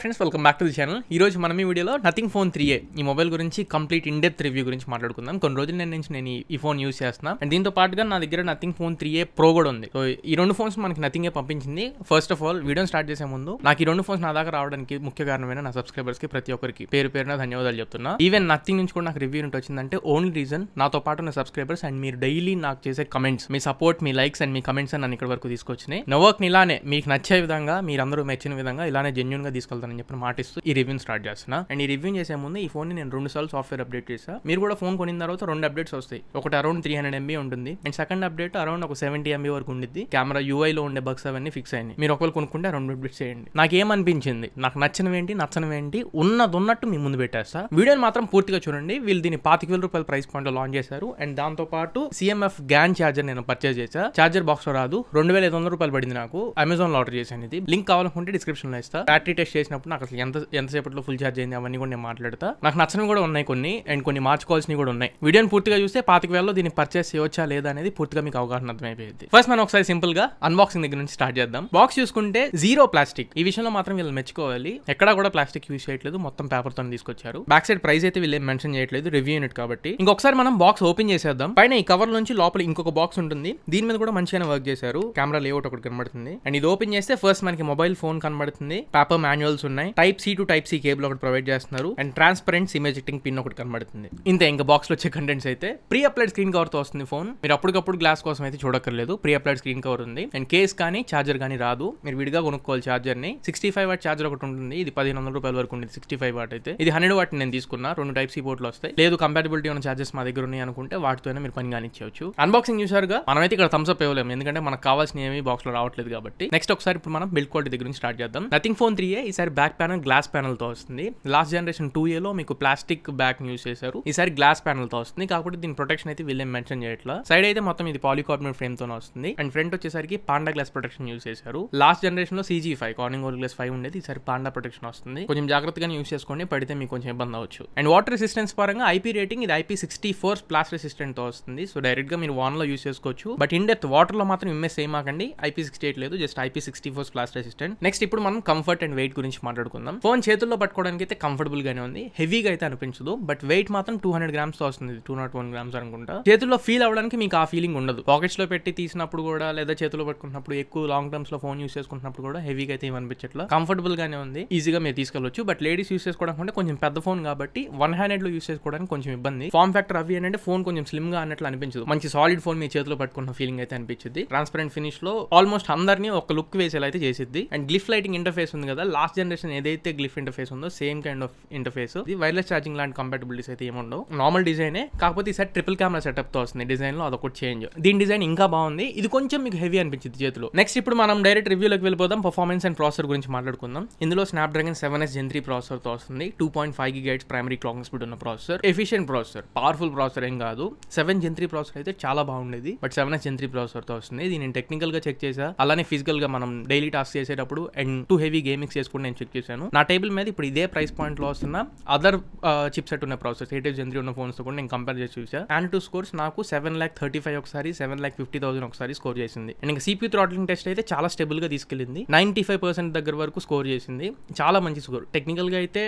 Friends welcome back to the channel. ఈ రోజు మనం ఈ వీడియోలో నథింగ్ ఫోన్ 3A ఈ మొబైల్ గురించి కంప్లీట్ ఇన్ డెప్త్ రివ్యూ గురించి మాట్లాడుకుందాం. కొన్ని రోజుల నుంచి నేను ఈ ఫోన్ యూస్ చేస్తున్నా అండ్ దీంతో పాటుగా నా దగ్గర నథింగ్ ఫోన్ 3A Pro కూడా ఉంది. సో ఈ రెండు ఫోన్స్ మనకి నథింగే పంపించింది. First of all video start చేసే ముందు నాకు ఈ రెండు ఫోన్స్ నా దాకా రావడానికి ముఖ్య కారణమైన నా సబ్స్క్రైబర్స్ కి ప్రతి ఒక్కరికి పేరు పేరున ధన్యవాదాలు చెప్తున్నా. ఈవెన్ నథింగ్ నుంచి కూడా నాకు రివ్యూ యూనిట్ వచ్చిందంటే ఓన్లీ రీజన్ నాతో పాటు ఉన్న సబ్స్క్రైబర్స్ అండ్ మీరు డైలీ నాకు చేసే comments, me support, me likes and me comments నన్ను ఇక్కడ వరకు తీసుకొచ్చినాయి. నా వర్క్ ని ఇలానే మీకు నచ్చే విధంగా, మీరందరూ మెచ్చిన విధంగా ఇలానే జెన్యూన్ గా తీసుకెళ్తానని చెప్పిన మాటిస్తూ ఈ రివ్యూ స్టార్ట్ చేస్తున్నా. అండ్ ఈ రివ్యూ చేసే ముందు ఈ ఫోన్ ని నేను 2 సార్లు సాఫ్ట్వేర్ అప్డేట్ చేసా. మీరు కూడా ఫోన్ కొనిన తర్వాత 2 అప్డేట్స్ వస్తాయి. ఒకటి అరౌండ్ 300 MB ఉంటుంది అండ్ సెకండ్ అప్డేట్ అరౌండ్ ఒక 70 MB వరకు ఉండిద్ది. కెమెరా UI లో ఉండే బగ్స్ అవన్నీ ఫిక్స్ అయ్యింది. మీరు ఒకవేళ కొనుక్కుంటే 2 అప్డేట్స్ చేయండి. నాకేమనిపించింది, నాకు నచ్చినవేంటి నచ్చనివేంటి ఉన్నట్టు మీ ముందు పెట్టేస్తా. వీడియోని మాత్రం పూర్తిగా చూడండి. వీళ్ళు దీన్ని 25,000 రూపాయల ప్రైస్ పాయింట్ లో లాంచ్ చేశారు అండ్ దాంతో పాటు CMF GAN ఛార్జర్ నేను పర్చేజ్ చేసా. ఛార్జర్ బాక్స్ లో రాదు, 2,500 రూపాయలు పడింది. నాకు అమెజాన్ లో ఆర్డర్ చేశాను. ఇది లింక్ కావాలనుకుంటే డిస్క్రిప్షన్ లో ఇస్తా. బ్యాటరీ టెస్ట్ చేసినప్పుడు నాకు అసలు ఎంతసేపట్లో ఫుల్ ఛార్జ్ అయింది అవన్నీ కూడా నేను మాట్లాడతా. నాకు నచ్చినవి కూడా ఉన్నాయి కొన్ని అండ్ కొన్ని మార్చుకోవాల్సినవి కూడా ఉన్నాయి. వీడియోని పూర్తిగా చూస్తే 25,000లో దీన్ని పర్చేస్ చేయవచ్చా లేదా అనేది పూర్తిగా మీకు అవగాహన అర్థమైపోయింది. ఫస్ట్ మనం ఒకసారి సింపుల్ గా అన్బాక్సింగ్ దగ్గర నుంచి స్టార్ట్ చేద్దాం. బాక్స్ చూసుకుంటే జీరో ప్లాస్టిక్, ఈ విషయంలో మాత్రం వీళ్ళు మెచ్చుకోవాలి. ఎక్కడా కూడా ప్లాస్టిక్ యూజ్ చేయట్లేదు, మొత్తం పేపర్ తో తీసుకొచ్చారు. బ్యాక్ సైడ్ ప్రైస్ అయితే వీళ్ళు మెన్షన్ చేయట్లేదు, రివ్యూ యూనిట్ కాబట్టి. ఇంకొకసారి మనం బాక్స్ ఓపెన్ చేసేద్దాం. పైన ఈ కవర్ నుంచి లోపల ఇంకొక బాక్స్ ఉంటుంది. దీని మీద కూడా మంచిగానే వర్క్ చేశారు. కెమెరా లేఅవుట్ ఒకటి కనబడుతుంది అండ్ ఇది ఓపెన్ చేస్తే ఫస్ట్ మనకి మొబైల్ ఫోన్ కనబడుతుంది. పేపర్ మాన్యువల్స్ ఉన్నాయి. Type-C to Type-C కేబుల్ ఒకటి ప్రొవైడ్ చేస్తున్నారు and transparent image editing pin ఒకటి కనబడుతుంది. ఇంతే, ఇంకా బాక్స్ లో వచ్చే కంటెంట్స్ అయితే ప్రీ అప్లైడ్ స్క్రీన్ కవర్ తో వస్తుంది ఫోన్. మీరు అప్పటికప్పుడు గ్లాస్ కోసం అయితే చూడక్కర్లేదు, ప్రీ అప్లైడ్ స్క్రీన్ కవర్ ఉంది అండ్ కేస్ కానీ చార్జర్ కానీ రాదు. మీరు విడిగా కొనుక్కోవాలి చార్జర్ ని. 65 వాట్ చార్జర్ ఒకటి ఉంటుంది. ఇది 1,500 రూపాయల వరకు ఉంటుంది. 65 వాట్ అయితే ఇది 100 వాట్ నేను తీసుకున్నా. 2 Type-C పోర్ట్లు వస్తాయి. లేదు కంపాటబిలిటీ ఉన్న చార్జెస్ మా దగ్గర ఉన్నాయి అనుకుంటే వాటితోనే మీరు పని కానిచ్చేయచ్చు. అన్బాక్సింగ్ చూసారుగా, మనమైతే ఇక్కడ థమ్స్ అప్ ఇవ్వలేము ఎందుకంటే మనకు కావాల్సిన ఏమి బాక్స్ లో రావట్లేదు కాబట్టి. నెక్స్ట్ ఒకసారి ఇప్పుడు మనం బిల్డ్ క్వాలిటీ దగ్గర నుంచి స్టార్ట్ చేద్దాం. నథింగ్ ఫోన్ 3A ఈసారి బ్యాక్ ప్యానల్ గ్లాస్ ప్యానల్ తో వస్తుంది. లాస్ట్ జనరేషన్ 2A లో మీకు ప్లాస్టిక్ బ్యాక్ యూస్ చేశారు. ఈసారి గ్లాస్ ప్యానల్ తో వస్తుంది. కాకపోతే దీని ప్రొటెక్షన్ అయితే వీళ్ళేం మెన్షన్ చేయట్లా. సైడ్ అయితే మొత్తం ఇది పాలికార్బోనేట్ ఫ్రేమ్ తో వస్తుంది అండ్ ఫ్రంట్ వచ్చేసరికి పాండా గ్లాస్ ప్రొటెక్షన్ యూస్ చేశారు. లాస్ట్ జనరేషన్ లో CG5 కార్నింగ్ గ్లాస్ 5 ఉండేది. ఈసారి పాండా ప్రొటెక్షన్ వస్తుంది. కొంచెం జాగ్రత్తగానే యూస్ చేసుకోండి, పడితే మీకు కొంచెం ఇబ్బంది అవ్వచ్చు. అండ్ వాటర్ రెసిస్టెన్స్ పరంగా IP రేటింగ్ ఇది IP64 స్ప్లాష్ రెసిస్టెంట్ తో వస్తుంది. సో డైరెక్ట్ గా మీరు వాన్ లో యూస్ చేసుకోవచ్చు. బట్ ఇన్ డెప్త్ వాటర్ లో మాత్రం ఇమ్మేస్ చేయమాకండి. IP68 లేదు, just IP64 splash resistant. Next ఇప్పుడు మనం కంఫర్ట్ అండ్ వెయిట్ గురించి మాట్లాడుకుందాం. ఫోన్ చేతుల్లో పట్టుకోవడానికి అయితే కంఫర్టబుల్ గానే ఉంది. హెవీగా అయితే అనిపించదు. బట్ వెయిట్ మాత్రం 200 గ్రామ్స్ తో వస్తుంది. 201 గ్రామ్స్ అనుకుంటా. చేతుల్లో ఫీల్ అవ్వడానికి మీకు ఆ ఫీలింగ్ ఉండదు. పాకెట్స్ లో పెట్టి తీసినప్పుడు కూడా లేదా చేతుల్లో పట్టుకున్నప్పుడు ఎక్కువ లాంగ్ టర్మ్స్ లో ఫోన్ యూస్ చేసుకుంటున్నప్పుడు కూడా హెవీగా అయితే ఏమనిపించట్లా. కంఫర్టబుల్ గానే ఉంది, ఈజీగా మీరు తీసుకెళ్ళొచ్చు. బట్ లేడీస్ యూస్ చేసుకోవడానికి కొంచెం పెద్ద ఫోన్ కాబట్టి వన్ హ్యాండెడ్ లో యూస్ చేసుకోవడానికి కొంచెం ఇబ్బంది. ఫార్మ్ ఫ్యాక్టర్ అవి ఏంటంటే ఫోన్ కొంచెం స్లిమ్ గా అన్నట్లు అనిపించదు. మంచి సాలిడ్ ఫోన్ మీ చేతిలో పట్టుకున్న ఫీలింగ్ అయితే అనిపించింది. ట్రాన్స్పరెంట్ ఫినిష్ లో ఆల్మోస్ట్ అందరినీ ఒక లుక్ వేసేలా అయితే చేసిద్ది. అండ్ గ్లిఫ్ లైటింగ్ ఇంటర్ఫేస్ ఉంది కదా, లాస్ట్ జనరేషన్ ఏదైతే గ్లిఫ్ ఇంటర్ఫేస్ ఉందో సేమ్ కైండ్ ఆఫ్ ఇంటర్ఫేస్. ఇది వైర్లెస్ ఛార్జింగ్ లాంటి కంపాటబిలిటీస్ అయితే ఏముండవు. నార్మల్ డిజైనే, కాకపోతే ఈసారి ట్రిపుల్ కెమెరా సెటప్ తో వస్తుంది. డిజైన్ లో అదొకటి చేంజ్. దీని డిజైన్ ఇంకా బాగుంది. ఇది కొంచెం మీకు హెవీ అనిపించింది చేతిలో. నెక్స్ట్ ఇప్పుడు మనం డైరెక్ట్ రివ్యూలోకి వెళ్ళిపోదాం. పర్ఫార్మెన్స్ అండ్ ప్రాసెసర్ గురించి మాట్లాడుకుందాం. ఇందులో స్నాప్డ్రాగన్ 7S Gen 3 ప్రాసెసర్ తో వస్తుంది. 2.5 GHz ప్రైమరీ క్లాకింగ్ స్పీడ్ ఉన్న processor. Efficient processor, powerful processor ఏం కాదు. 7 Gen 3 ప్రాసెసర్ అయితే చాలా బాగుండేది. బట్ 7S Gen 3 ప్రాసెసర్ తో వస్తుంది. దీన్ని టెక్నికల్ గా చెక్ చేసా, అలానే ఫిజికల్ గా మనం డైలీ టాస్క్ చేసేటప్పుడు అండ్ టూ హెవీ గేమింగ్స్ చేసుకుంటే నేను చెక్ చేశాను. నా టేబుల్ మీద ఇప్పుడు ఇదే ప్రైస్ పాయింట్ లో వస్తున్న అదర్ చిప్ సెట్ ఉన్న ప్రాసెస్ 8S Gen 3 ఉన్న ఫోన్స్ తో కూడా నేను కంపేర్ చేసి చూసా. అండ్ స్కోర్స్ నాకు 7,35,000 ఒకసారి, 7,50,000 ఒకసారి స్కోర్ చేసింది. అండ్ ఇంకా CPU థ్రాట్లింగ్ టెస్ట్ అయితే చాలా స్టేబుల్ గా తీసుకెళ్ళింది. 95% దగ్గర వరకు స్కోర్ చేసింది. చాలా మంచి స్కోర్. టెక్నికల్ గా అయితే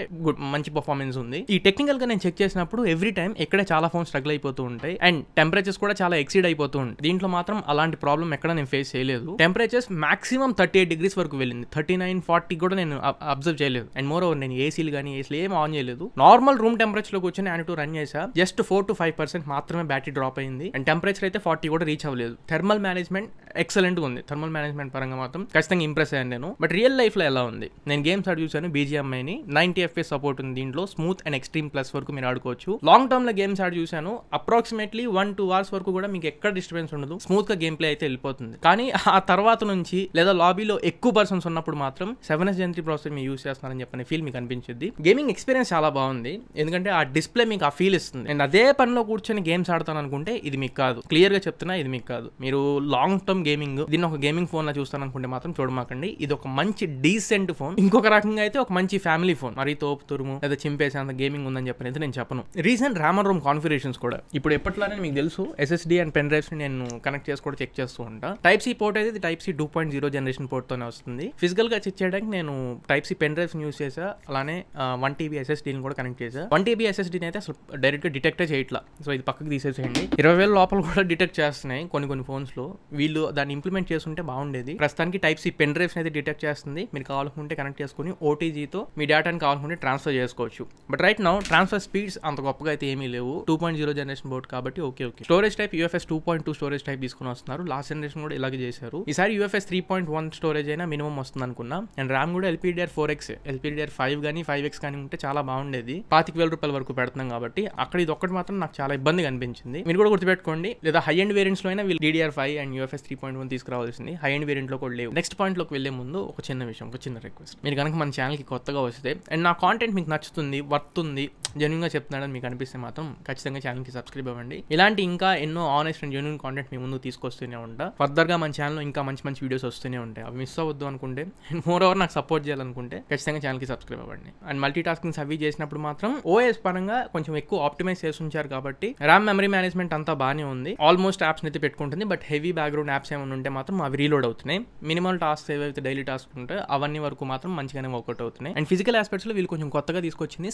మంచి పర్ఫార్మెన్స్ ఉంది. ఈ టెక్నికల్ గా నేను చెక్ చేసినప్పుడు ఎవ్రీ టైం ఎక్కడే చాలా ఫోన్స్ స్ట్రగుల్ అయిపోతూ ఉంటాయి అండ్ టెంపరేచర్స్ కూడా చాలా ఎక్సీడ్ అయిపోతూ ఉంటాయి. దీంట్లో మాత్రం అలాంటి ప్రాబ్లం ఎక్కడ నేను ఫేస్ చేయలేదు. టెంపరేచర్స్ మాక్సిమం 38 degrees వరకు వెళ్ళింది. 39, 40 కూడా నేను అబ్జర్వ్ చేయలేదు. అండ్ మోర్ ఓవర్ నేను ఏసీలు కానీ ఏసీలు ఏం ఆన్ చేయలేదు. నార్మల్ రూమ్ టెంపరేచర్ లో కూర్చొని యాడ్ రన్ చేసా. జస్ట్ 4 to 5% మాత్రమే బ్యాటరీ డ్రాప్ అయింది అండ్ టెంపరేచర్ అయితే 40 కూడా రీచ్ అవ్వలేదు. థర్మల్ మేనేజ్మెంట్ ఎక్సలెంట్ గా ఉంది. థర్మల్ మేనేజ్మెంట్ పరంగా మాత్రం ఖచ్చితంగా ఇంప్రెస్ అయ్యాను నేను. బట్ రియల్ లైఫ్ లో ఎలా ఉంది, నేను గేమ్స్ ఆడి చూసాను. BGMI 90 FPS సపోర్ట్ ఉంది దీంట్లో. స్మూత్ అండ్ ఎక్స్ట్రీమ్ ప్లస్ వరకు మీరు ఆడుకోవచ్చు. లాంగ్ టర్మ్ లో గేమ్స్ ఆడి చూసాను. అప్రాక్సిమేట్లీ 1-2 hours వరకు కూడా మీకు ఎక్కడ డిస్టర్బెన్స్ ఉండదు. స్మూత్ గా గేమ్ ప్లే అయితే వెళ్ళిపోతుంది. కానీ ఆ తర్వాత నుంచి లేదా లాబీలో ఎక్కువ పర్సన్స్ ఉన్నప్పుడు మాత్రం 7S Gen 3 ప్రాసెసర్ మీరు యూస్ చేస్తున్నారని చెప్పిన ఫీల్ మీకు అనిపించింది. గేమింగ్ ఎక్స్పీరియన్స్ చాలా బాగుంది ఎందుకంటే ఆ డిస్ప్లే మీకు ఆ ఫీల్ ఇస్తుంది. అండ్ అదే పనిలో కూర్చొని గేమ్స్ ఆడతాను అనుకుంటే ఇది మీకు కాదు. క్లియర్ గా చెప్తున్నా, ఇది మీకు కాదు. మీరు లాంగ్ టర్మ్ గేమింగ్, దీన్ని ఒక గేమింగ్ ఫోన్ లా చూస్తాను అనుకుంటే మాత్రం చూడమాకండి. ఇది ఒక మంచి డీసెంట్ ఫోన్. ఇంకొక రకంగా అయితే ఒక మంచి ఫ్యామిలీ ఫోన్. మరి తోపు తురుము లేదా చింపేసే అంత గేమింగ్ ఉందని చెప్పనైతే నేను చెప్పను. Recent RAM and Rome configurations కూడా ఇప్పుడు ఎప్పట్లానే మీకు తెలుసు, SSD అండ్ పెన్ డ్రైవ్స్ నేను కనెక్ట్ చేసి కూడా చెక్ చేస్తూ ఉంటా. Type-C పోర్ట్ అయితే Type-C 2.0 జనరేషన్ పోర్ట్ తోనే వస్తుంది. ఫిజికల్ గా చెక్ చేయడానికి నేను Type-C పెన్ డ్రైవ్స్ యూస్ చేసా, అలానే 1 TB SSD కూడా కనెక్ట్ చేసా. 1 TB SSD అయితే అసలు డైరెక్ట్ గా డిటెక్ట్ చేయట్లా. సో ఇది పక్కకు తీసేసేయండి. 20,000 లోపల కూడా డిటెక్ట్ చేస్తున్నాయి కొన్ని ఫోన్స్ లో. వీళ్ళు దాన్ని ఇంప్లిమెంట్ చేస్తుంటే బాగుండేది. ప్రస్తుతానికి Type-C పెన్ డ్రైవ్స్ అయితే డిటెక్ట్ చేస్తుంది. మీరు కావాలనుకుంటే కనెక్ట్ చేసుకుని OTG తో మీ డేటాని కావాలనుకుంటే ట్రాన్స్ఫర్ చేసుకోవచ్చు. But right now transfer speeds అంత గొప్పగా అయితే ఏమీ లేవు. 2.0 జనరేషన్ బోర్డ్ కాబట్టి okay. Storage type UFS 2.2 storage type తీసుకుని వస్తున్నారు. లాస్ట్ జనరేషన్ కూడా ఇలాగే చేశారు. ఈసారి UFS 3.1 స్టోరేజ్ అయినా మినిమం వస్తుంది అనుకున్నా. అండ్ ర్యామ్ కూడా LPDDR4X, LPDDR5 కానీ 5X కానీ ఉంటే చాలా బాగుండేది. 25,000 రూపాయల వరకు పెడుతున్నాం కాబట్టి అక్కడ ఇది ఒక్కటి మాత్రం నాకు చాలా ఇబ్బందిగా అనిపించింది. మీరు కూడా గుర్తుపెట్టుకోండి. లేదా హై ఎండ్ వేరియంట్స్ లో అయినా వీళ్ళు DDR5 అండ్ UFS 3.1 తీసుకురావాల్సింది. హై ఎండ్ వేరియంట్ లో కూడా లేవు. నెక్స్ట్ పాయింట్ లోకి వెళ్లే ముందు ఒక చిన్న విషయం, ఒక చిన్న రిక్వెస్ట్. మీరు కనుక మన ఛానల్ కి కొత్తగా వస్తే అండ్ నా కాంటెంట్ మీకు నచ్చుతుంది, వర్త్ ఉంది, జెన్యూన్ గా చెప్తున్నాడని మీకు అనిపిస్తే మాత్రం ఖచ్చితంగా ఛానల్ కి సబ్స్క్రైబ్ అవ్వండి. ఇలాంటి ఇంకా ఎన్నో ఆనెస్ట్ అండ్ జెన్యూన్ కాంటెంట్ మీ ముందు తీసుకొస్తూనే ఉంటా. ఫర్దర్ గా మన ఛానల్ ఇంకా మంచి వీడియోస్ వస్తూనే ఉంటాయి. అవి మిస్ అవ్వద్దు అనుకుంటే, మోర్ ఓవర్ నాకు సపోర్ట్ చేయాలనుకుంటే ఖచ్చితంగా ఛానల్ కి సబ్స్క్రైబ్ అవ్వండి. అండ్ మల్టీ టాస్కింగ్స్ అవి చేసినప్పుడు మాత్రం OS పరంగా కొంచెం ఎక్కువ ఆప్టిమైజ్ చేసి ఉంచారు కాబట్టి ర్యామ్ మెమరీ మేనేజ్మెంట్ అంతా బాగానే ఉంది. ఆల్మోస్ట్ యాప్స్ అయితే పెట్టుకుంటుంది. బట్ హెవీ బ్యాక్గ్రౌండ్ యాప్స్ ఏమైనా ఉంటే మాత్రం అవి రీలోడ్ అవుతున్నాయి. మినిమల్ టాస్క్ ఏవైతే డైలీ టాస్క్ ఉంటే అవన్నీ వరకు మాత్రం మంచిగానే వర్కౌట్ అవుతున్నాయి. అండ్ ఫిజికల్ ఆస్పెక్ట్స్ లో వీళ్ళు కొంచెం కొత్తగా తీసుకొచ్చింది.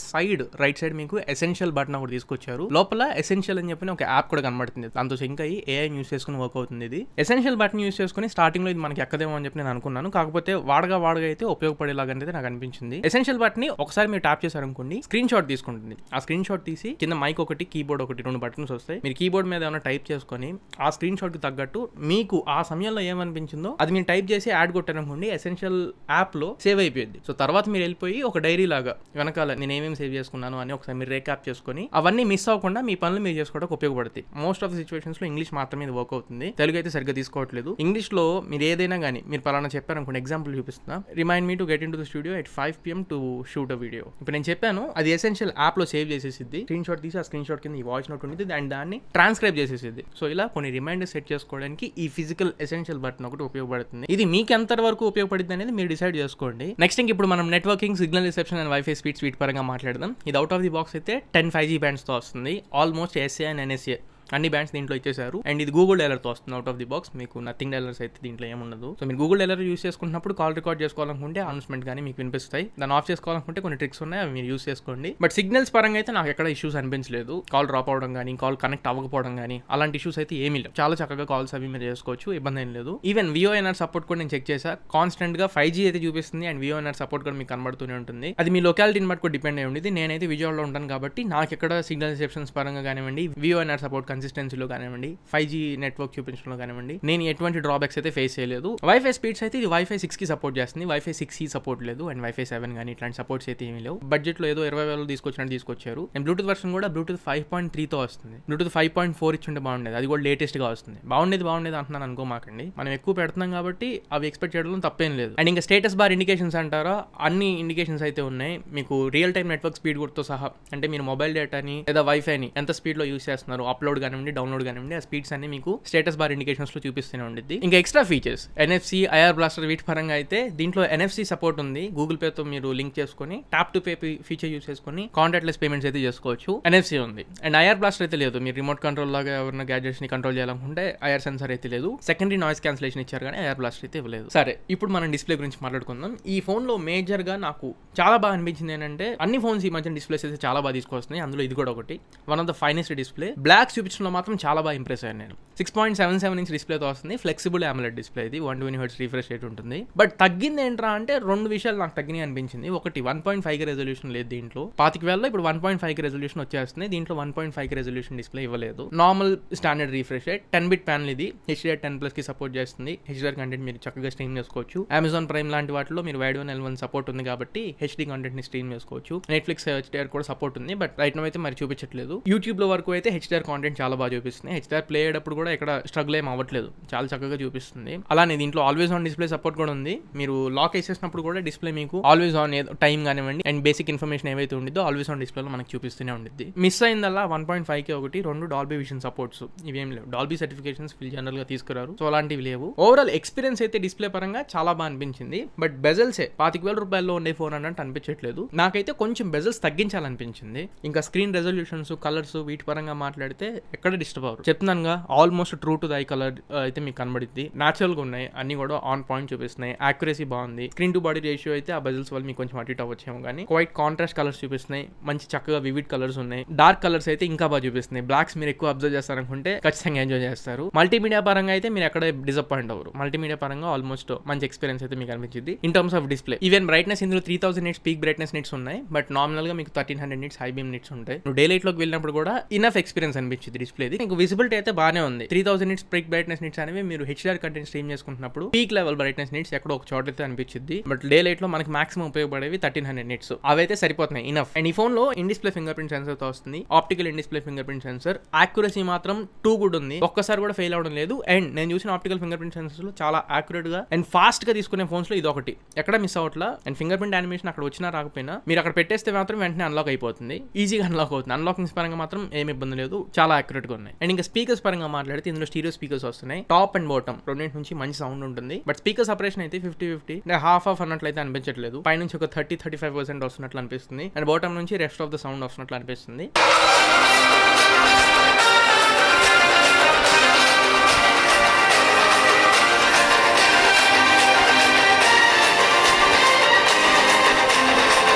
రైట్ సైడ్ మీకు ఎసెన్షియల్ బటన్ ఒకటి తీసుకొచ్చారు. లోపల ఎసెన్షియల్ అని చెప్పి ఒక యాప్ కూడా కనబడుతుంది. దాంతో సింక్ అయ్యి AI యూస్ చేసుకుని వర్క్ అవుతుంది. ఇది ఎసెన్షియల్ బటన్ యూస్ చేసుకుని స్టార్టింగ్ లో ఇది మనకి ఎక్కదేమో అని చెప్పి నేను అనుకున్నాను. కాకపోతే వాడగా అయితే ఉపయోగపడేలాగైతే నాకు అనిపించింది. ఎసెన్షియల్ బటన్ ని ఒకసారి మీరు ట్యాప్ చేశారనుకోండి, స్క్రీన్ షాట్ తీసుకుంటుంది. ఆ స్క్రీన్ షాట్ తీసి కింద మైక్ ఒకటి, కీబోర్డ్ ఒకటి, 2 బటన్స్ వస్తాయి. మీరు కీబోర్డ్ మీద ఏమైనా టైప్ చేసుకొని ఆ స్క్రీన్ షాట్ కి తగ్గట్టు మీకు ఆ సమయంలో ఏమనిపించిందో అది మీరు టైప్ చేసి యాడ్ కొట్టారనుకోండి, ఎసెన్షియల్ యాప్ లో సేవ్ అయిపోయింది. సో తర్వాత మీరు వెళ్ళిపోయి ఒక డైరీ లాగా వెనకాల నేను ఏమేమి సేవ్ చేసుకున్నాను అని ఒకసారి మీరు రేక్యాప్ చేసుకొని అవన్నీ మిస్ అవ్వకుండా మీ పనులు మీరు చేసుకోవడానికి ఉపయోగపడుతుంది. మోస్ట్ ఆఫ్ ద సిచువేషన్స్ లో ఇంగ్లీష్ మాత్రమే ఇది వర్క్ అవుతుంది. తెలుగు అయితే సరిగ్గా తీసుకోవట్లేదు. ఇంగ్లీష్ లో మీరు ఏదైనా కానీ మీరు పలానా చెప్పారనుకోండి, ఎగ్జాంపుల్ చూపిస్తున్నా. Remind me to get in to the studio at 5 PM to shoot a video. ఇప్పుడు నేను చెప్పాను, అది ఎసెన్షియల్ యాప్ లో సేవ్ చేసేసిద్ది. స్క్రీన్ షాట్ తీసి ఆ స్క్రీన్ షాట్ కింద ఈ వాయిస్ నోట్ ఉంటుంది అండ్ దాన్ని ట్రాన్స్క్రైబ్ చేసేసిద్ది. సో ఇలా కొన్ని రిమైండర్స్ సెట్ చేసుకోవడానికి ఈ ఫిజికల్ ఎసెన్షియల్ బటన్ ఒకటి ఉపయోగపడుతుంది. ఇది మీకు ఎంత వరకు ఉపయోగపడుతుంది అనేది మీరు డిసైడ్ చేసుకోండి. నెక్స్ట్ ఇప్పుడు మనం networking, signal reception and wifi speed పరంగా మాట్లాడదాం. ఇది అవుట్ ఆఫ్ ది బాక్స్ అయితే 10 5G బ్యాండ్స్ తో వస్తుంది. ఆల్మోస్ట్ SA అండ్ NSA అన్ని బ్యాండ్స్ దీంట్లో ఇచ్చేసారు. అండ్ ఇది గూగుల్ డైలర్తో వస్తుంది అవుట్ ఆఫ్ ది బాక్స్. మీకు నథింగ్ డైలర్స్ అయితే దీంట్లో ఏముండదు. సో మీరు గూగుల్ డైలర్ యూస్ చేసుకున్నప్పుడు కాల్ రికార్డ్ చేసుకోవాలనుకుంటే అనౌన్స్మెంట్ కానీ మీకు వినిపిస్తాయి. దాన్ని ఆఫ్ చేసుకోవాలనుకుంటే కొన్ని ట్రిక్స్ ఉన్నాయి, అవి మీరు యూస్ చేసుకోండి. బట్ సిగ్నల్స్ పరంగా అయితే నాకు ఎక్కడ ఇష్యూస్ అనిపించలేదు. కాల్ డ్రాప్ అవడం కానీ, కాల్ కనెక్ట్ అవ్వకపోవడం కానీ అలాంటి ఇష్యూస్ అయితే ఏమీ లేవు. చాలా చక్కగా కాల్స్ అవి మీరు చేసుకోవచ్చు, ఇబ్బంది ఏం లేదు. ఈవెన్ VoNR సపోర్ట్ కూడా నేను చెక్ చేసా. కాన్స్టెంట్ గా 5G అయితే చూపిస్తుంది అండ్ VoNR సపోర్ట్ కూడా మీకు కనబడుతూనే ఉంటుంది. అది మీ లొకాలిటీని బట్టి కూడా డిపెండ్ అయి ఉంటుంది. నేనైతే విజయవాడలో ఉంటాను కాబట్టి నాకు ఎక్కడ సిగ్నల్ రిసెప్షన్స్ పరంగా కానివ్వండి, VoNR సపోర్ట్ కన్సిస్టెన్సీలో కానివ్వండి, 5G నెట్వర్క్ చూపించడంలో కానివ్వండి, నేను ఎటువంటి డ్రాబ్యాక్స్ అయితే ఫేస్ చేయలేదు. వైఫై స్పీడ్స్ అయితే ఇది Wi-Fi 6 కి సపోర్ట్ చేస్తుంది. Wi-Fi 6E సపోర్ట్ లేదు అండ్ Wi-Fi 7 కానీ ఇట్లాంటి సపోర్ట్స్ అయితే ఏమీ లేవు. బడ్జెట్ లో ఏదో 20,000 తీసుకొచ్చారు. అండ్ బ్లూటూత్ వర్షన్ కూడా Bluetooth 5.3 తో వస్తుంది. Bluetooth 5.4 ఇచ్చుంటే బాగుండేది. అది కూడా లేటెస్ట్ గా వస్తుంది. బాగుండేది అంటున్నాను అనుకోమాకండి. మనం ఎక్కువ పెడుతున్నాం కాబట్టి అవి ఎక్స్పెక్ట్ చేయడంలో తప్పేం లేదు. అండ్ ఇంకా స్టేటస్ బార్ ఇండికేషన్స్ అంటారా, అన్ని ఇండికేషన్స్ అయితే ఉన్నాయి. మీకు రియల్ టైమ్ నెట్వర్క్ స్పీడ్ గుర్తుతో సహా, అంటే మీరు మొబైల్ డేటాని లేదా వైఫైని ఎంత స్పీడ్ లో యూస్ చేస్తున్నారు, అప్లోడ్ కానివ్వండి, డౌన్లోడ్ కానివ్వండి, ఆ స్పీడ్స్ అన్ని మీకు స్టేటస్ బార్ ఇండికేషన్స్ లో చూపిస్తూనే ఉంటుంది. ఇంకా extra features NFC, IR blaster వీటి పరంగా అయితే దీంట్లో NFC సపోర్ట్ ఉంది. గూగుల్ పే తో మీరు లింక్ చేసుకుని tap to pay feature use చేసుకుని కాంటాక్ట్లెస్ పేమెంట్స్ అయితే చేసుకోవచ్చు. NFC ఉంది. అండ్ IR బ్లాస్టర్ అయితే లేదు. మీరు రిమోట్ కంట్రోల్ లాగా ఎవరైనా గ్యాడ్జెట్స్ ని కంట్రోల్ చేయాలనుకుంటే IR సెన్సార్ అయితే లేదు. సెకండరీ నాయిస్ క్యాన్సిలేషన్ ఇచ్చారు కానీ IR బ్లాస్టర్ అయితే ఇవ్వలేదు. సరే, ఇప్పుడు మనం డిస్ప్లే గురించి మాట్లాడుకుందాం. ఈ ఫోన్ లో మేజర్ గా నాకు చాలా బాగా అనిపించింది ఏంటంటే, అన్ని ఫోన్స్ ఈ మధ్య డిస్ప్లేస్ అయితే చాలా బాగా తీసుకొస్తున్నాయి. అందులో ఇది కూడా ఒకటి. One of the finest display. Black చూపించడంలో మాత్రం చాలా బాగా ఇంప్రెస్ అయ్యాను నేను. 6.77 ఇంచ్ డిస్ప్లేతో వస్తుంది. Flexible AMOLED display. ఇది 120 Hz రిఫ్రెష్ రేట్ ఉంటుంది. బట్ తగ్గింది ఏంట్రా అంటే 2 విషయాలు నాకు తగ్గినాయి అనిపించింది. ఒకటి 1.5 రెజల్యూషన్ లేదు దీంట్లో. 25,000లో ఇప్పుడు 1.5 రెజల్యూషన్ వచ్చేస్తుంది. దీంట్లో 1.5 రెజల్యూషన్ డిస్ప్లే ఇవ్వలేదు. Normal standard refresh rate. 10-bit panel ఇది. HDR10+ కి సపోర్ట్ చేస్తుంది. HDR కంటెంట్ మీరు చక్కగా స్ట్రీమ్ చేసుకోవచ్చు. Amazon Prime లాంటి వాటిలో మీరు Wide 1 L1 సపోర్ట్ ఉంది కాబట్టి HD కంటెంట్ ని స్ట్రీమ్ చేసుకోవచ్చు. Netflix HDR కూడా సపోర్ట్ ఉంది. బట్ రైట్ నో అయితే మరి చూపించట్లేదు. యూట్యూబ్ లో వరకు అయితే HDR కాంటెంట్ చాలా బాగా చూపిస్తుంది. హెచ్డిఆర్ ప్లే అయ్యేటప్పుడు కూడా ఇక్కడ స్ట్రగుల్ ఏం అవ్వట్లేదు, చాలా చక్కగా చూపిస్తుంది. అలానే దీంట్లో ఆల్వేస్ ఆన్ డిస్ప్లే సపోర్ట్ కూడా ఉంది. మీరు లాక్ వేసేసినప్పుడు కూడా డిస్ప్లే మీకు ఆల్వేస్ ఆన్ టైం కానివ్వండి అండ్ బేసిక్ ఇన్ఫర్మేషన్ ఏవైతే ఉండిద్దో ఆల్వేస్ ఆన్ డిస్ప్లేలో మనకు చూపిస్తూనే ఉంటుంది. మిస్ అయిందల్లా 1.5K ఒకటి, 2 డాల్బీ విజన్ సపోర్ట్స్, ఇవేం లేవు. డాల్బీ సర్టిఫికేషన్స్ వీళ్ళు జనరల్ గా తీసుకురారు, సో అలాంటివి లేవు. ఓవరాల్ ఎక్స్పీరియన్స్ అయితే డిస్ప్లే పరంగా చాలా బాగా అనిపించింది. బట్ బెజల్సే 25,000 రూపాయల్లో ఉండే ఫోన్ అన్నట్టు అనిపించట్లేదు. నాకైతే కొంచెం బెజల్స్ తగ్గించాలనిపించింది. ఇంకా స్క్రీన్ రెజల్యూషన్స్, కలర్స్ వీటి పరంగా మాట్లాడితే ఎక్కడ డిస్టర్బ్ అవ్వరు. చెప్తున్నానుగా almost true to the eye colour అయితే మీకు కనబడిద్ది. న్యాచురల్ గా ఉన్నాయి, అన్ని కూడా ఆన్ పాయింట్ చూపిస్తున్నాయి. యాక్యురసీ బాగుంది. స్క్రీన్ టు బాడీ రేషియో అయితే ఆ బెజల్స్ వల్ల మీకు కొంచెం అటు ఇటు అవ్వచ్చేమో కానీ క్వైట్ కాంట్రాస్ట్ కలర్స్ చూపిస్తున్నాయి. మంచి చక్కగా వివిడ్ కలర్స్ ఉన్నాయి. డార్క్ కలర్స్ అయితే ఇంకా బాగా చూపిస్తున్నాయి. బ్లాక్స్ మీరు ఎక్కువ అబ్జర్వ్ చేస్తారనుకుంటే ఖచ్చితంగా ఎంజాయ్ చేస్తారు. మల్టీమీడియా పరంగా అయితే మీరు ఎక్కడ డిసప్పాయింట్ అవ్వరు. మల్టీమీడియా పరంగా ఆల్మోస్ట్ మంచి ఎక్స్పీరియన్స్ అయితే మీకు అనిపించింది. In terms of display even brightness ఇందులో 3000 నిట్స్ పీక్ బ్రైట్నెస్ నిట్స్ ఉన్నాయి. బట్ నామినల్ గా మీకు 1300 నిట్స్ హై బీమ్ నిట్స్ ఉంటాయి. నువ్వు డే లైట్ లోకి వెళ్ళినప్పుడు కూడా ఇనఫ్ ఎక్స్పీరియన్స్ అనిపించింది డిస్ప్లేది. మీకు విజిబిలిటీ అయితే బాగానే ఉంది. 3000 నిట్స్ పీక్ బ్రైట్నెస్ నిట్స్ అనేవి మీరు హెచ్డిఆర్ కంటెంట్ స్ట్రీమ్ చేసుకుంటున్నప్పుడు పీక్ లెవెల్ బ్రైట్నెస్ నిట్స్ ఎక్కడో ఒక చోట అయితే అనిపించింది. బట్ డే లైట్ లో మనకి మాక్సిమం ఉపయోగపడేవి 1300 నిట్స్, అవైతే సరిపోతున్నాయి, ఇనఫ్. అండ్ ఈ ఫోన్ లో in display finger print sensor తో వస్తుంది. Optical in display finger print sensor accuracy మాత్రం టూ గుడ్ ఉంది, ఒక్కసారి కూడా ఫెయిల్ అవడం లేదు. అండ్ నేను చూసిన ఆప్టికల్ ఫింగర్ ప్రింట్ సెన్సర్స్ లో చాలా యాక్యురేట్ గా అండ్ ఫాస్ట్ గా తీసుకునే ఫోన్స్ లో ఇది ఒకటి, ఎక్కడ మిస్ అవట్లా. అండ్ ఫింగర్ ప్రింట్ యానిమేషన్ అక్కడ వచ్చినా రాకపోయినా మీరు అక్కడ పెట్టేస్తే మాత్రం వెంటనే అన్లాక్ అయిపోతుంది, ఈజీగా అన్లాక్ అవుతుంది. అన్లాకింగ్ పరంగా మాత్రం ఏమి ఇబ్బంది లేదు, చాలా యాక్యురేట్ గా ఉన్నాయి. అండ్ ఇంకా స్పీకర్స్ పరంగా మాట్లాడితే ఇందులో స్టీరియో స్పీకర్స్ వస్తున్నాయి. టాప్ అండ్ బాటమ్ రెండింటి నుంచి మంచి సౌండ్ ఉంటుంది. బట్ స్పీకర్ సపరేషన్ అయితే 50-50 హాఫ్ అన్నట్లయితే అనిపించట్లేదు. పై నుంచి ఒక 30-35% వస్తున్నట్లు అనిపిస్తుంది. అండ్ బాటమ్ నుంచి రెస్ట్ ఆఫ్ ద సౌండ్ వస్తున్నట్లు అనిపిస్తుంది.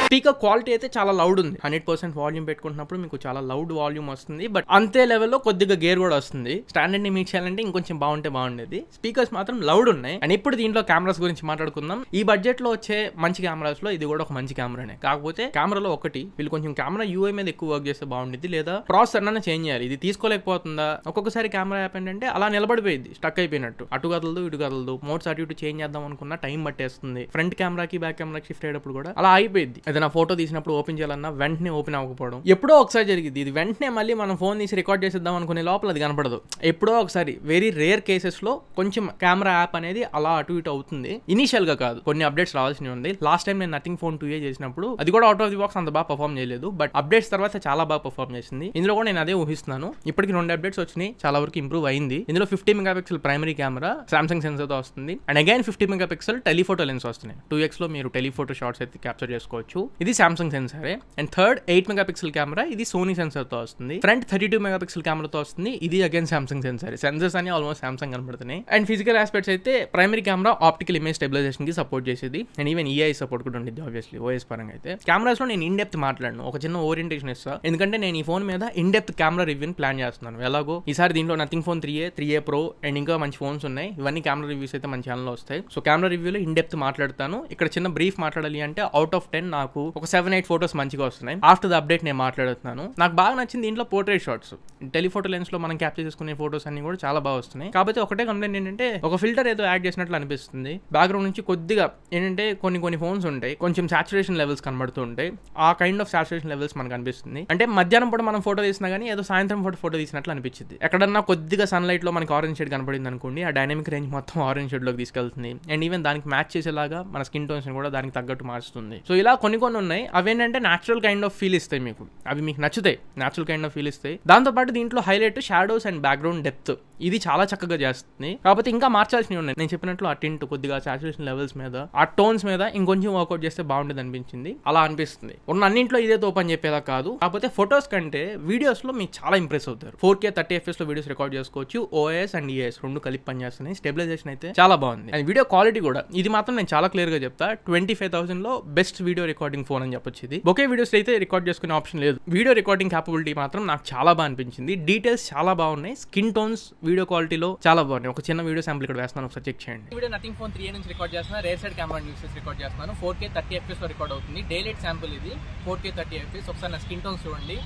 స్పీకర్ క్వాలిటీ అయితే చాలా లౌడ్ ఉంది. 100% వాల్యూమ్ పెట్టుకుంటున్నప్పుడు మీకు చాలా లౌడ్ వాల్యూమ్ వస్తుంది. బట్ అంతే లెవెల్లో కొద్దిగా గేర్ కూడా వస్తుంది. స్టాండర్డ్ ని మీట్ చేయాలంటే ఇంకొంచెం బాగుంటే బాగుండేది. స్పీకర్స్ మాత్రం లౌడ్ ఉన్నాయి. అండ్ ఇప్పుడు దీంట్లో కెమెరాస్ గురించి మాట్లాడుకుందాం. ఈ బడ్జెట్ లో వచ్చే మంచి కెమెరాస్ లో ఇది కూడా ఒక మంచి కెమెరానే. కాకపోతే కెమెరాలో ఒకటి వీళ్ళు కొంచెం కెమెరా యూఐ మీద ఎక్కువ వర్క్ చేస్తే బాగుండేది, లేదా ప్రాసెసర్ అన్న చేంజ్ చేయాలి. ఇది తీసుకోలేకపోతుందా? ఒక్కొక్కసారి కెమెరా యాప్ ఏంటంటే అలా నిలబడిపోయింది, స్టక్ అయిపోయినట్టు, అటు కదలదు ఇటు కదలదు. మోడ్స్ అటు ఇటు చేంజ్ చేద్దాం అనుకున్నా టైం పట్టేస్తుంది. ఫ్రంట్ కెమెరాకి బ్యాక్ కెమెరాకి షిఫ్ట్ అయ్యేటప్పుడు కూడా అలా అయిపోయింది. ఏదైనా ఫోటో తీసినప్పుడు ఓపెన్ చేయాలన్నా వెంటనే ఓపెన్ అవ్వకపోవడం ఎప్పుడో ఒకసారి జరిగింది. ఇది వెంటనే మళ్ళీ మనం ఫోన్ తీసి రికార్డ్ చేసేద్దాం అనుకునే లోపల అది కనపడదు. ఎప్పుడో ఒకసారి వెరీ రేర్ కేసెస్ లో కొంచెం కెమెరా యాప్ అనేది అలా అటు ఇటు అవుతుంది. ఇనిషియల్ గా కాదు, కొన్ని అప్డేట్స్ రావాల్సి ఉంది. లాస్ట్ టైం నేను నథింగ్ ఫోన్ 2A చేసినప్పుడు అది కూడా అవుట్ ఆఫ్ ది బాక్స్ అంత బాగా పర్ఫామ్ చేయలేదు. బట్ అప్డేట్స్ తర్వాత చాలా బాగా పర్ఫామ్ చేసింది. ఇందులో కూడా నేను అదే ఊహిస్తున్నాను. ఇప్పటికి 2 అప్డేట్స్ వచ్చినాయి, చాలా వరకు ఇంప్రూవ్ అయింది. ఇందులో 50 megapixel primary camera Samsung sensor తో వస్తుంది. And again 50 megapixel telephoto lens వస్తున్నాయి. 2x లో మీరు టెలిఫోటో షాట్స్ అయితే క్యాప్చర్ చేసుకోవచ్చు. ఇది సామ్సంగ్ సెన్సరే. అండ్ థర్డ్ 8 మెగాపిక్సెల్ కెమెరా, ఇది సోనీ సెన్సర్ తో వస్తుంది. ఫ్రంట్ 32 మెగాపిక్సెల్ కెమెరాతో వస్తుంది. ఇది అగైన్ సామ్సంగ్ సెన్సర్. సెన్సర్స్ అని ఆల్మోస్ట్ సామ్సంగ్ కనబడుతున్నాయి. అండ్ ఫిజికల్ ఆస్పెక్ట్స్ అయితే primary camera optical image stabilisation కి సపోర్ట్ చేసేది. అండ్ ఈవెన్ EI సపోర్ట్ కూడా ఉండేది ఆబ్వియస్లీ ఓఎస్ పరంగా. అయితే కెమెరాస్ లో నేను ఇన్ డెప్త్ మాట్లాడను, ఒక చిన్న ఓరియంటేషన్ ఇస్తా. ఎందుకంటే నేను ఈ ఫోన్ మీద ఇన్ డెప్త్ కెమెరా రివ్యూని ప్లాన్ చేస్తున్నాను. ఎలాగో ఈసారి దీంట్లో nothing phone 3A Pro and ఇంకా మంచి ఫోన్స్ ఉన్నాయి. ఇవన్నీ కెమెరా రివ్యూస్ అయితే మన ఛానల్లో వస్తాయి. సో కెమెరా రివ్యూలో ఇన్ డెప్త్ మాట్లాడతాను. ఇక్కడ చిన్న బ్రీఫ్ మాట్లాడాలి అంటే అవుట్ ఆఫ్ 10 నాకు ఒక 7-8 ఫోటోస్ మంచిగా వస్తున్నాయి. ఆఫ్టర్ ద అప్డేట్ నేను మాట్లాడుతున్నాను. నాకు బాగా నచ్చింది దీంట్లో పోర్ట్రేట్ షాట్స్. టెలిఫోటో లెన్స్ లో మనం క్యాప్చర్ చేసుకునే ఫోటోస్ అన్ని కూడా చాలా బాగా వస్తున్నాయి. కాకపోతే ఒకటే కంప్లైంట్ ఏంటంటే ఒక ఫిల్టర్ ఏదో యాడ్ చేసినట్లు అనిపిస్తుంది. బ్యాక్గ్రౌండ్ నుంచి కొద్దిగా ఏంటంటే కొన్ని ఫోన్స్ ఉంటాయి, కొంచెం సాచురేషన్ లెవెల్స్ కనబడుతూ ఉంటాయి. ఆ కైండ్ ఆఫ్ సాచురేషన్ లెవెల్స్ మనకు అనిపిస్తుంది. అంటే మధ్యాహ్నం పూట మనం ఫోటో తీసినా కానీ ఏదో సాయంత్రం ఫోటో తీసినట్లు అనిపించింది. ఎక్కడన్నా కొద్దిగా సన్లైట్ లో మనకి ఆరెంజ్ షేడ్ కనపడింది అనుకోండి, ఆ డైనమిక్ రేంజ్ మొత్తం ఆరెంజ్ షేడ్ లోకి తీసుకెళ్తుంది. అండ్ ఈవెన్ దానికి మ్యాచ్ చేసేలాగా మన స్కిన్ టోన్స్ కూడా దానికి తగ్గట్టు మార్చుతుంది. సో ఇలా కొన్ని ఉన్నాయి. అవేంటంటే న్యాచురల్ కైండ్ ఆఫ్ ఫీల్ ఇస్తాయి మీకు. అవి మీకు నచ్చుతాయి, న్యాచురల్ కైండ్ ఆఫ్ ఫీల్ ఇస్తాయి. దాంతోపాటు దీంట్లో highlight shadows and background depth, ఇది చాలా చక్కగా చేస్తుంది. కాకపోతే ఇంకా మార్చాల్సినవి ఉన్నాయి. నేను చెప్పినట్లు ఆ టింట్ కొద్దిగా సాచురేషన్ లెవెల్స్ మీద, ఆ టోన్స్ మీద ఇంకొంచెం వర్కౌట్ చేస్తే బాగుంటుంది అనిపించింది. అలా అనిపిస్తుంది. ఉన్న అన్నింట్లో ఇదే తోపని చెప్పేలా కాదు. కాకపోతే ఫొటోస్ కంటే వీడియోస్ లో మీకు చాలా ఇంప్రెస్ అవుతారు. 4K 30 FPS లో వీడియోస్ రికార్డ్ చేసుకోవచ్చు. OIS అండ్ EIS రెండు కలిపి పనిచేస్తున్నాయి. స్టెబిలైజేషన్ అయితే చాలా బాగుంది. అండ్ వీడియో క్వాలిటీ కూడా, ఇది మాత్రం నేను చాలా క్లియర్ గా చెప్తా, 25,000 లో బెస్ట్ వీడియో రికార్డింగ్ ఫోన్ అని చెప్పొచ్చు. ఇది బొకే వీడియోస్ అయితే రికార్డ్ చేసుకునే ఆప్షన్ లేదు. వీడియో రికార్డింగ్ క్యాపబిలిటీ మాత్రం నాకు చాలా బాగా అనిపించింది. డీటెయిల్స్ చాలా బాగున్నాయి. స్కిన్ టోన్స్ వీడియో క్వాలిటీలో చాలా బాగున్నాయి. ఒక చిన్న వీడియో శాంపుల్ ఇక్కడ వేస్తున్నాను, ఒకసారి చెక్ చేయండి. వీడియో నథింగ్ ఫోన్ 3A నుంచి రికార్డ్ చేస్తున్నా. రేర్ సైడ్ కెమెరా యూస్ చేసి రికార్డ్ చేస్తున్నాను. 4K 30 FPS లో రికార్డ్ అవుతుంది. డే లైట్ శాంపుల్ ఇది 4K 30 FPS. ఒకసారి నా స్కిన్ టోన్స్ చూడండి.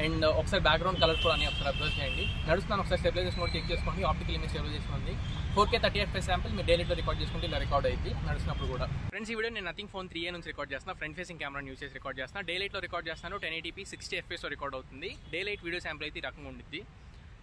అండ్ ఒకసారి బ్యాక్గ్రౌండ్ కలర్స్ కూడా అని ఒకసారి అబ్జర్వ్ చేయండి. నడుస్తున్నాను, ఒకసారి స్టెబిలైజేషన్ మోడ్ చెక్ చేసుకోండి. ఆప్టికల్ ఇమేజ్ స్టెబిలైజేషన్ ఉంది. 4K 30 FPS శాంపుల్ మీరు డైలీ రికార్డ్ చేసుకుంటే ఇలా రికార్డ్ అయింది నడుస్తున్నప్పుడు కూడా. ఫ్రెండ్స్, ఈ వీడియో నేను నథింగ్ ఫోన్ 3A నుంచి రికార్డ్ చేస్తున్నా. ఫ్రంట్ ఫేసింగ్ కెమెరా యూస్ చేసి రికార్డ్ చేస్తున్నా. డే లైట్ లో రికార్డ్ చేస్తాను. 1080p 60 FPS లో రికార్డ్ అవుతుంది. డే లైట్ వీడియో శాంపుల్ అయితే ఈ రకంగా ఉంటుంది.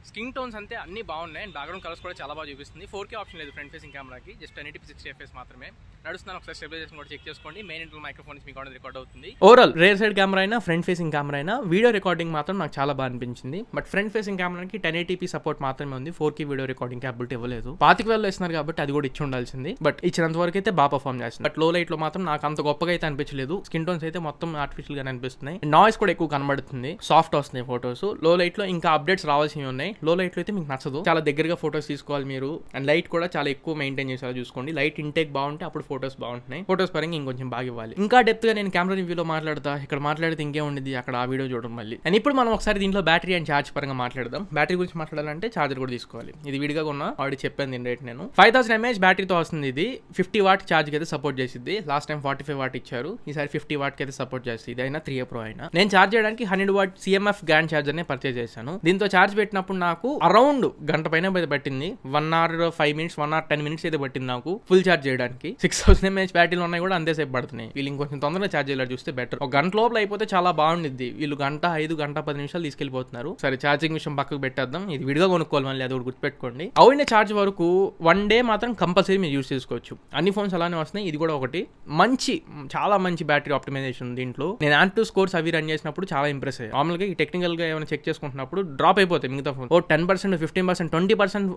స్కిన్ టోన్స్ అంతే అన్ని బాగున్నాయి అండ్ బ్యాక్గ్రౌండ్ కలర్స్ కూడా చాలా బాగా చూపిస్తుంది. 4K ఆప్షన్ లేదు ఫ్రంట్ ఫేసింగ్ కెమెరాకి, జస్ట్ 1080p 60 fps మాత్రమే నడుస్తున్నాను. ఒకసారి స్టెబిలైజేషన్ కూడా చెక్ చేసుకోండి. మెయిన్ ఇంటర్ మైక్రోఫోన్ మీకు కూడా రికార్డ్ అవుతుంది. ఓవరాల్ రేర్ సైడ్ కెమెరా అయినా ఫ్రంట్ ఫేసింగ్ కెమెరా అయినా వీడియో రికార్డింగ్ మాత్రం నాకు చాలా బాగా అనిపించింది. బట్ ఫ్రంట్ ఫేసింగ్ కెమెరాకి 1080p సపోర్ట్ మాత్రమే ఉంది, 4K వీడియో రికార్డింగ్ క్యాపబిలిటీ ఇవ్వలేదు. 25,000 ఇస్తున్నారు కాబట్టి అది కూడా ఇచ్చి ఉండాల్సింది. బట్ ఇచ్చినంత వరకు అయితే బాగా పర్ఫార్మ్ చేస్తుంది. బట్ లో లైట్ లో మాత్రం నాకు అంత గొప్పగా అయితే అనిపించలేదు. స్కిన్ టోన్స్ అయితే మొత్తం ఆర్టిఫిషియల్ గా అనిపిస్తున్నాయి. నాయిస్ కూడా ఎక్కువ కనబడుతుంది, సాఫ్ట్ వస్తున్నాయి ఫోటోస్. లో లైట్ లో ఇంకా అప్డేట్స్ రావాల్సినవి ఉన్నాయి. లో లైట్ లో అయితే మీకు నచ్చదు, చాలా దగ్గరగా ఫోటోస్ తీసుకోవాలి మీరు. అండ్ లైట్ కూడా చాలా ఎక్కువ మెయింటైన్ చేసేలా చూసుకోండి. లైట్ ఇంటేక్ బాగుంటే అప్పుడు ఫోటోస్ బాగుంటున్నాయి. ఫోటోస్ పరంగా ఇంకొంచెం బాగా ఇవ్వాలి. ఇంకా డెప్త్ గా నేను కెమెరా రివ్యూలో మాట్లాడతా, ఇక్కడ మాట్లాడితే ఇంకే ఉండేది అక్కడ ఆ వీడియో చూడడం మళ్ళీ. అండ్ ఇప్పుడు మనం ఒకసారి దీంట్లో బ్యాటరీ అండ్ ఛార్జ్ పరంగా మాట్లాడదాం. బ్యాటరీ గురించి మాట్లాడాలంటే ఛార్జర్ కూడా తీసుకోవాలి. ఇది విడిగా కొన్నా, ఆల్రెడీ చెప్పాను దీని రేట్ నేను. 5000 mAh బ్యాటరీతో వస్తుంది. ఇది 50 వాట్ ఛార్జ్ అయితే సపోర్ట్ చేసింది. లాస్ట్ టైం 45 వాట్ ఇచ్చారు, ఈసారి 50 వాట్ అయితే సపోర్ట్ చేస్తుంది. ఇది అయినా 3A Pro అయినా. నేను ఛార్జ్ చేయడానికి 100 వాట్ CMF గ్యాండ్ ఛార్జర్ నే పర్చేజ్ చేశాను. దీంతో ఛార్జ్ పెట్టినప్పుడు నాకు అరౌండ్ గంట పైన పట్టింది. 1 hour 5 minutes 1 hour 10 minutes అయితే పట్టింది నాకు ఫుల్ ఛార్జ్ చేయడానికి. 6000 mAh బ్యాటరీలు ఉన్నాయి కూడా అంతేసేపు పడుతున్నాయి. వీళ్ళు ఇంకొంచెం తొందరగా ఛార్జ్ చేయాలి చూస్తే బెటర్. ఒక గంట లోపల అయిపోతే చాలా బాగుండిద్ది. వీళ్ళు గంట 5 గంట 10 నిమిషాలు తీసుకెళ్లిపోతున్నారు. సరే ఛార్జింగ్ విషయం పక్కకు పెట్టేద్దాం, ఇది విడిగా కొనుక్కోవాలి మళ్ళీ, అది కూడా గుర్తుపెట్టుకోండి. అవున ఛార్జ్ వరకు 1 day మాత్రం కంపల్సరీ మీరు యూస్ చేసుకోవచ్చు. అన్ని ఫోన్స్ అలానే వస్తున్నాయి, ఇది కూడా ఒకటి. చాలా మంచి బ్యాటరీ ఆప్టిమైజేషన్ దీంట్లో. నేను Antutu స్కోర్స్ అవి రన్ చేసినప్పుడు చాలా ఇంప్రెస్ అయ్యాయి. మామూలుగా ఈ టెక్నికల్ గా ఏమైనా చెక్ చేసుకుంటున్నప్పుడు డ్రాప్ అయిపోతాయి మిగతా ఫోన్. 10%, 15%, 20%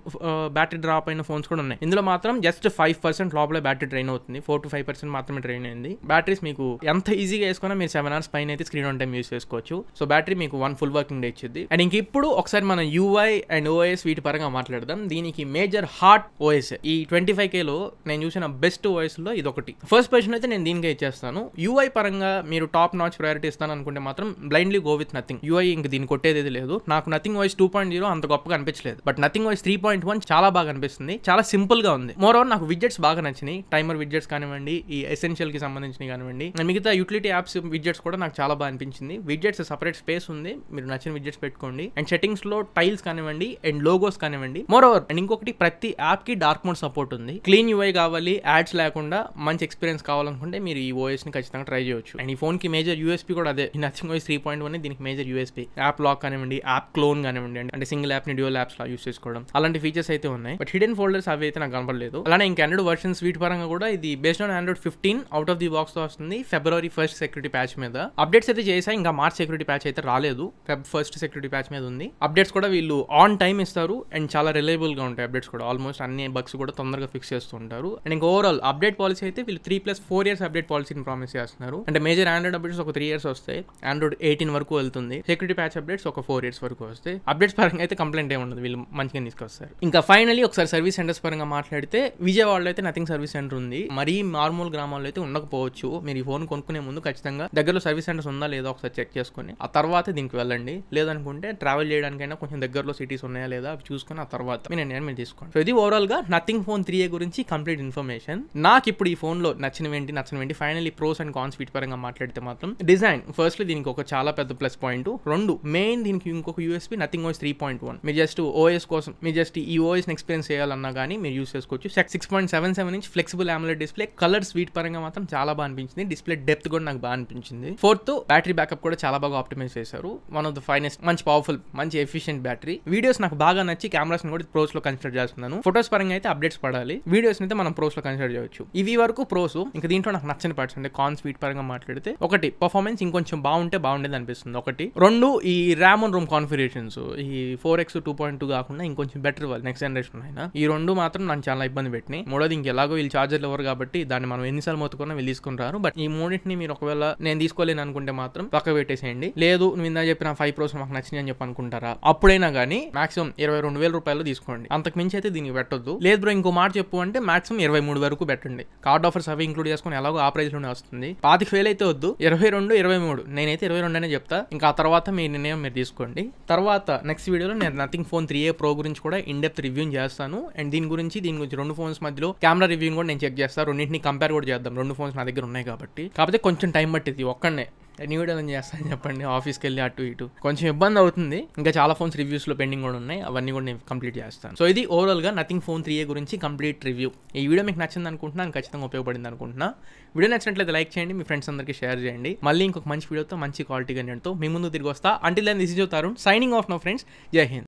బ్యాటరీ డ్రాప్ అయిన ఫోన్స్ కూడా ఉన్నాయి. ఇందులో మాత్రం జస్ట్ 5% లోపలే బ్యాటరీ డ్రైన్ అవుతుంది. 4 to 5% మాత్రమే డ్రైన్ అయింది. బ్యాటరీస్ మీకు ఎంత ఈజీగా వేసుకున్నా మీరు 7 hours పైన అయితే స్క్రీన్ ఆన్ టైం యూస్ చేసుకోవచ్చు. సో బ్యాటరీ మీకు 1 full working day ఇచ్చింది. అండ్ ఇంక ఇప్పుడు ఒకసారి మనం UI అండ్ OS వీటి పరంగా మాట్లాడదాం. దీనికి మేజర్ హార్ట్ OS ఈ 25K లో నేను చూసిన బెస్ట్ OS లో ఇది ఒకటి. ఫస్ట్ పొజిషన్ అయితే నేను దీనికే ఇచ్చేస్తాను. UI పరంగా మీరు టాప్ నాచ్ ప్రయారిటీ ఇస్తాను అనుకుంటే మాత్రం blindly go with nothing. UI ఇంక దీన్ని కొట్టేది లేదు. నాకు నథింగ్ OS 2.0 అంత గొప్పగా అనిపించలేదు. బట్ నథింగ్ OS 3.1 చాలా బాగా అనిపిస్తుంది. చాలా సింపుల్ గా ఉంది. మోర్ ఓవర్ నాకు విడ్జెట్స్ బాగా నచ్చినాయి. టైమర్ విడ్జెట్స్ కానివ్వండి, ఈ ఎసెన్షియల్ కి సంబంధించినవి కానివ్వండి, మిగతా యూటిలిటీ యాప్స్ విడ్జెట్స్ కూడా నాకు చాలా బాగా అనిపించింది. విడ్జెట్స్ సపరేట్ స్పేస్ ఉంది, మీరు నచ్చిన విడ్జెట్స్ పెట్టుకోండి. అండ్ సెట్టింగ్స్ లో టైల్స్ కానివ్వండి అండ్ లోగోస్ కానివ్వండి. మోర్ ఓవర్ అండ్ ఇంకొకటి, ప్రతి యాప్ కి డార్క్ మోడ్ సపోర్ట్ ఉంది. క్లీన్ UI కావాలి, యాడ్స్ లేకుండా మంచి ఎక్స్పీరియన్స్ కావాలనుకుంటే మీరు ఈ OS ని ఖచ్చితంగా ట్రై చేయొచ్చు. అండ్ ఈ ఫోన్ కి మేజర్ USP కూడా అదే. నథింగ్ OS 3.1 దీనికి మేజర్ USP. యాప్ లాక్ కానివ్వండి, యాప్ క్లోన్ కానివ్వండి, అంటే సింగిల్ యాప్ ని డ్యూయల్ యాప్స్ లా యూస్ చేసుకోవడం, అలాంటి ఫీచర్స్ అయితే ఉన్నాయి. బట్ హిడెన్ ఫోల్డర్స్ అవి అయితే నాకు కనపడలేదు. అలానే ఇంకా Android వర్షన్స్ వీటి పరంగా కూడా ఇది based on Android 15 out of the box తో వస్తుంది. February 1st సెక్యూరిటీ ప్యాచ్ మీద అప్డేట్స్ అయితే చేశాయి. ఇంకా మార్చ్ సెక్యూరిటీ ప్యాచ్ అయితే రాలేదు. Feb 1st సెక్యూరిటీ ప్యాచ్ మీద ఉంది. అప్డేట్స్ కూడా వీళ్ళు ఆన్ టైమ్ ఇస్తారు అండ్ చాలా రిలయబుల్ గా ఉంటాయి. అప్డేట్స్ కూడా ఆల్మోస్ట్ అన్ని బగ్స్ కూడా తొందరగా ఫిక్స్ చేస్తూ ఉంటారు. అండ్ ఇంకా ఓవరాల్ అప్డేట్ పాలసీ అయితే వీళ్ళు 3+4 years అప్డేట్ పాలసీని ప్రామిస్ చేస్తున్నారు. అంటే మేజర్ Android అప్డేట్స్ ఒక 3 years వస్తాయి. Android 18 వరకు వెళ్తుంది. సెక్యూరిటీ ప్యాచ్ అప్డేట్స్ ఒక 4 years వరకు వస్తాయి. అప్డేట్స్ పరంగా అయితే కంప్లైంట్ ఏమి ఉండదు, వీళ్ళు మంచిగా తీసుకొస్తారు. ఇంకా ఫైనలీ ఒకసారి సర్వీస్ సెంటర్స్ పరంగా మాట్లాడితే విజయవాడలో అయితే నథింగ్ సర్వీస్ సెంటర్ ఉంది. మరీ మారుమూల గ్రామాల్లో అయితే ఉండకపోవచ్చు. మీరు ఈ ఫోన్ కొనుక్కునే ముందు ఖచ్చితంగా దగ్గరలో సర్వీస్ సెంటర్స్ ఉందా లేదా ఒకసారి చెక్ చేసుకుని ఆ తర్వాత దీనికి వెళ్ళండి. లేదనుకుంటే ట్రావెల్ చేయడానికైనా కొంచెం దగ్గరలో సిటీస్ ఉన్నాయా లేదా అవి చూసుకుని ఆ తర్వాత మీరు తీసుకోండి. సో ఇది ఓవరాల్ గా నథింగ్ ఫోన్ 3A గురించి కంప్లీట్ ఇన్ఫర్మేషన్. నాకు ఇప్పుడు ఈ ఫోన్ లో నచ్చినవేంటి ఫైనలీ ప్రోస్ అండ్ కాన్స్ వీటి పరంగా మాట్లాడితే మాత్రం డిజైన్ ఫస్ట్ దీనికి ఒక చాలా పెద్ద ప్లస్ పాయింట్. 2 మెయిన్ దీనికి ఇంకొక USP నథింగ్ OS 3.1. మీరు జస్ట్ OS కోసం మీరు జస్ట్ ఈ OS ని ఎక్స్పీరియన్స్ చేయాలన్నా కానీ మీరు యూస్ చేసుకోవచ్చు. 6.77 inch flexible AMOLED display. Colours వీటి పరంగా మాత్రం చాలా బాగా అనిపించింది. డిస్ప్లే డెప్త్ కూడా నాకు బాగా అనిపించింది. 4th బ్యాటరీ బ్యాకప్ కూడా చాలా బాగా ఆప్టిమైజ్ చేశారు. వన్ ఆఫ్ ద ఫైనెస్ట్, మంచి పవర్ఫుల్, మంచి ఎఫిషియెంట్ బ్యాటరీ. వీడియోస్ నాకు బాగా నచ్చి కెమెరాస్ కూడా ప్రోస్ లో కన్సిడర్ చేస్తున్నాను. ఫోటోస్ పరంగా అయితే అప్డేట్స్ పడాలి, వీడియోస్ అయితే మనం ప్రోస్ లో కన్సిడర్ చేయొచ్చు. ఇవి వరకు ప్రోస్. ఇంకా దీంట్లో నాకు నచ్చని పార్ట్స్ అంటే కాన్స్ వీటి పరంగా మాట్లాడితే ఒకటి, పర్ఫార్మెన్స్ ఇంకొంచెం బాగుండేది అనిపిస్తుంది ఒకటి. 2 ఈ ర్యామ్ అండ్ రోమ్ కాన్ఫిగరేషన్స్ ఈ 4x 2.2 కాకుండా ఇంకొంచెం బెటర్ వాళ్ళు నెక్స్ట్ జనరేషన్ అయినా. ఈ 2 మాత్రం నాకు చాలా ఇబ్బంది పెట్టినాయి. మూడోది ఇంకెలాగో వీళ్ళు చార్జర్లు ఎవరు కాబట్టి దాన్ని మనం ఎన్నిసార్లు మొత్తుకున్నా వీళ్ళు తీసుకుంటారు. బట్ ఈ మూడింటిని మీరు ఒకవేళ నేను తీసుకోలేను అనుకుంటే మాత్రం పక్క పెట్టేసేయండి. లేదు నువ్వు ఇందా చెప్పిన 5 Pros మాకు నచ్చినాయి అని చెప్పి అనుకుంటారా, అప్పుడైనా కానీ మాక్సిమం 22,000 రూపాయలు తీసుకోండి. అంతకు మించి అయితే దీనికి పెట్టొద్దు. లేదు బ్రో ఇంకో మాట చెప్పు అంటే మాక్సిమం 23 వరకు పెట్టండి. కార్డ్ ఆఫర్స్ అవి ఇంక్లూడ్ చేసుకుని ఎలాగో ఆ ప్రైస్ లోనే వస్తుంది. 25,000 అయితే వద్దు, 22, 23. నేనైతే 22 అనే చెప్తా. ఇంకా ఆ తర్వాత మీ నిర్ణయం మీరు తీసుకోండి. తర్వాత నెక్స్ట్ వీడియోలో నేను నథింగ్ ఫోన్ 3A Pro గురించి కూడా ఇన్ డెప్త్ రివ్యూ చేస్తాను. అండ్ దీని గురించి 2 ఫోన్స్ మధ్యలో కెమెరా రివ్యూ కూడా నేను చెక్ చేస్తాను. రెండింటిని కంపేర్ కూడా చేద్దాం. 2 ఫోన్స్ నా దగ్గర ఉన్నాయి కాబట్టి. కాకపోతే కొంచెం టైం పట్టింది. ఒక్కనే ఎన్ని వీడియోలు చేస్తాను చెప్పండి, ఆఫీస్కి వెళ్ళి అటు ఇటు కొంచెం ఇబ్బంది అవుతుంది. ఇంకా చాలా ఫోన్స్ రివ్యూస్ లో పెండింగ్ కూడా ఉన్నాయి, అవన్నీ కూడా నేను కంప్లీట్ చేస్తాను. సో ఇది ఓవరాల్ గా నథింగ్ ఫోన్ 3A గురించి కంప్లీట్ రివ్యూ. ఈ వీడియో మీకు నచ్చింది అనుకుంటున్నాను, ఖచ్చితంగా ఉపయోగపడింది అనుకుంటున్నా. వీడియో నచ్చినట్లయితే లైక్ చేయండి, మీ ఫ్రెండ్స్ అందరికీ షేర్ చేయండి. మళ్ళీ ఇంకొక మంచి వీడియోతో మంచి క్వాలిటీ కంటెంట్తో మీ ముందు తిరిగి వస్తా. Until then this is your Tarun signing off now friends. Jai Hind.